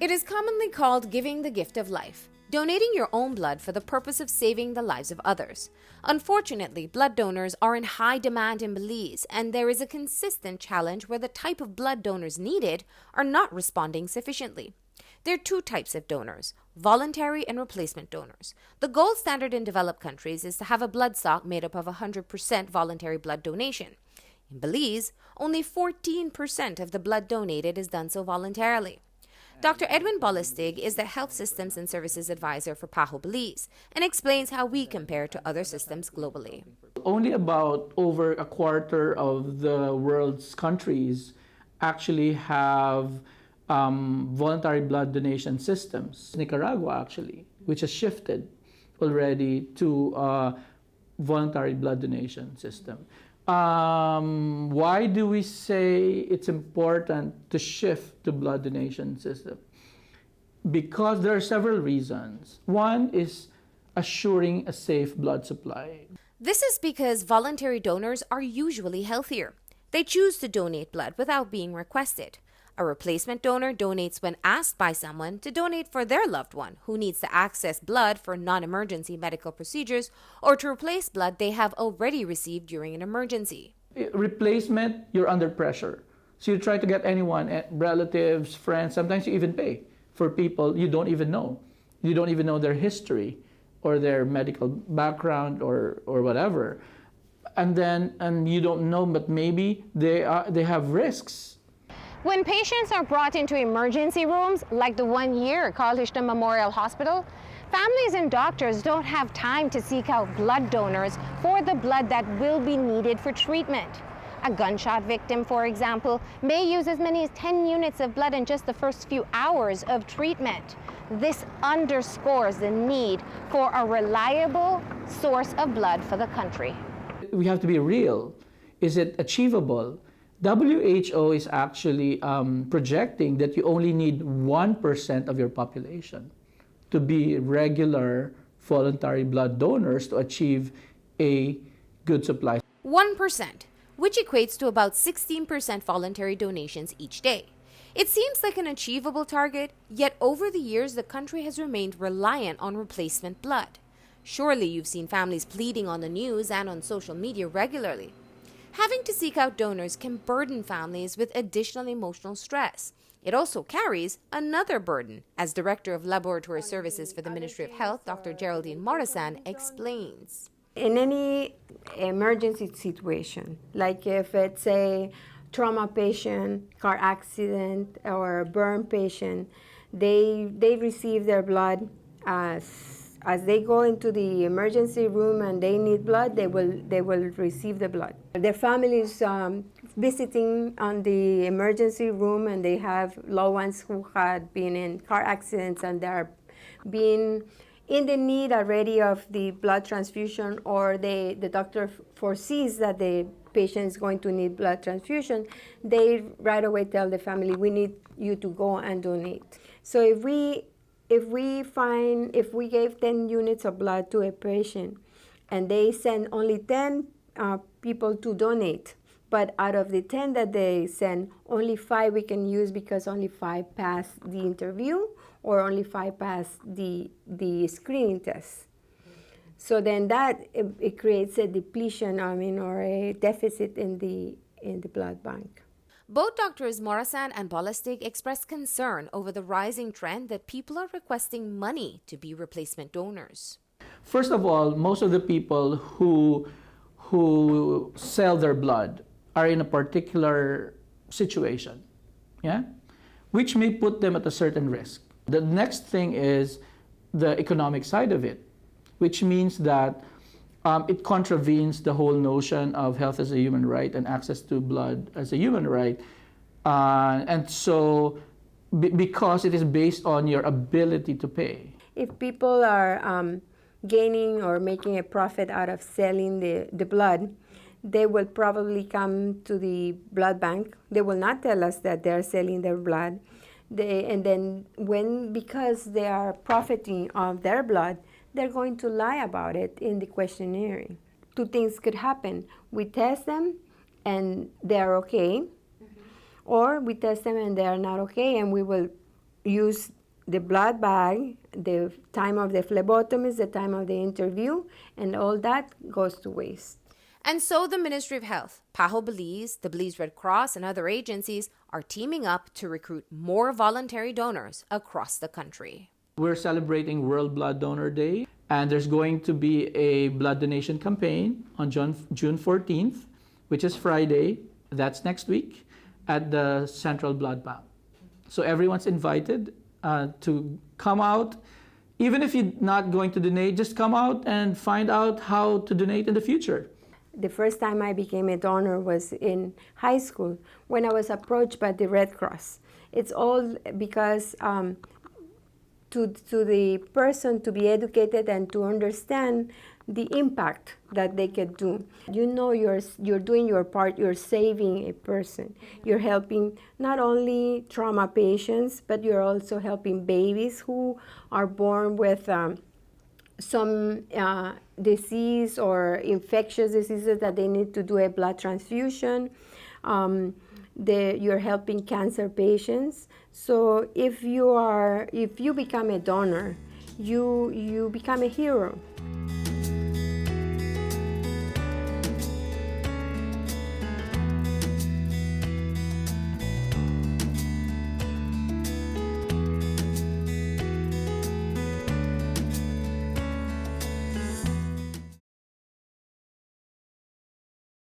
It is commonly called giving the gift of life, donating your own blood for the purpose of saving the lives of others. Unfortunately, blood donors are in high demand in Belize, and there is a consistent challenge where the type of blood donors needed are not responding sufficiently. There are two types of donors, voluntary and replacement donors. The gold standard in developed countries is to have a blood stock made up of 100% voluntary blood donation. In Belize, only 14% of the blood donated is done so voluntarily. Dr. Edwin Bollistig is the Health Systems and Services Advisor for PAHO Belize and explains how we compare to other systems globally. Only about over a quarter of the world's countries actually have voluntary blood donation systems. Nicaragua, actually, which has shifted already to a voluntary blood donation system. Why do we say it's important to shift to blood donation system? Because there are several reasons. One is assuring a safe blood supply. This is because voluntary donors are usually healthier. They choose to donate blood without being requested. A replacement donor donates when asked by someone to donate for their loved one who needs to access blood for non-emergency medical procedures or to replace blood they have already received during an emergency. Replacement, you're under pressure. So you try to get anyone, relatives, friends, sometimes you even pay for people you don't even know. You don't even know their history or their medical background or whatever. And you don't know, but maybe they have risks. When patients are brought into emergency rooms, like the one here at Carl Histon Memorial Hospital, families and doctors don't have time to seek out blood donors for the blood that will be needed for treatment. A gunshot victim, for example, may use as many as 10 units of blood in just the first few hours of treatment. This underscores the need for a reliable source of blood for the country. We have to be real. Is it achievable? WHO is actually projecting that you only need 1% of your population to be regular voluntary blood donors to achieve a good supply. 1%, which equates to about 16% voluntary donations each day. It seems like an achievable target, yet over the years the country has remained reliant on replacement blood. Surely you've seen families pleading on the news and on social media regularly. Having to seek out donors can burden families with additional emotional stress. It also carries another burden, as Director of Laboratory Services for the Ministry of Health, Dr. Geraldine Morasan, explains. In any emergency situation, like if it's a trauma patient, car accident, or a burn patient, they receive their blood as they go into the emergency room and they need blood, they will receive the blood. Their families visiting on the emergency room and they have loved ones who had been in car accidents and they're being in the need already of the blood transfusion, or the doctor foresees that the patient is going to need blood transfusion, they right away tell the family, we need you to go and donate. So if we gave 10 units of blood to a patient and they send only 10 people to donate, but out of the 10 that they send, only 5 we can use because only 5 pass the interview or only 5 pass the screening test. So then it creates a depletion, or a deficit in the blood bank. Both Drs. Morasan and Bollistig expressed concern over the rising trend that people are requesting money to be replacement donors. First of all, most of the people who sell their blood are in a particular situation, which may put them at a certain risk. The next thing is the economic side of it, which means that it contravenes the whole notion of health as a human right and access to blood as a human right. And so, because it is based on your ability to pay. If people are gaining or making a profit out of selling the blood, they will probably come to the blood bank. They will not tell us that they're selling their blood. Because they are profiting of their blood, they're going to lie about it in the questionnaire. Two things could happen. We test them and they're okay, or we test them and they're not okay, and we will use the blood bag, the time of the phlebotomy, the time of the interview, and all that goes to waste. And so the Ministry of Health, PAHO Belize, the Belize Red Cross, and other agencies are teaming up to recruit more voluntary donors across the country. We're celebrating World Blood Donor Day, and there's going to be a blood donation campaign on June 14th, which is Friday, that's next week, at the Central Blood Bank. So everyone's invited to come out. Even if you're not going to donate, just come out and find out how to donate in the future. The first time I became a donor was in high school when I was approached by the Red Cross. It's all because to the person to be educated and to understand the impact that they can do. You know you're doing your part, you're saving a person. You're helping not only trauma patients, but you're also helping babies who are born with some disease or infectious diseases that they need to do a blood transfusion. You're helping cancer patients. So if you become a donor, you become a hero.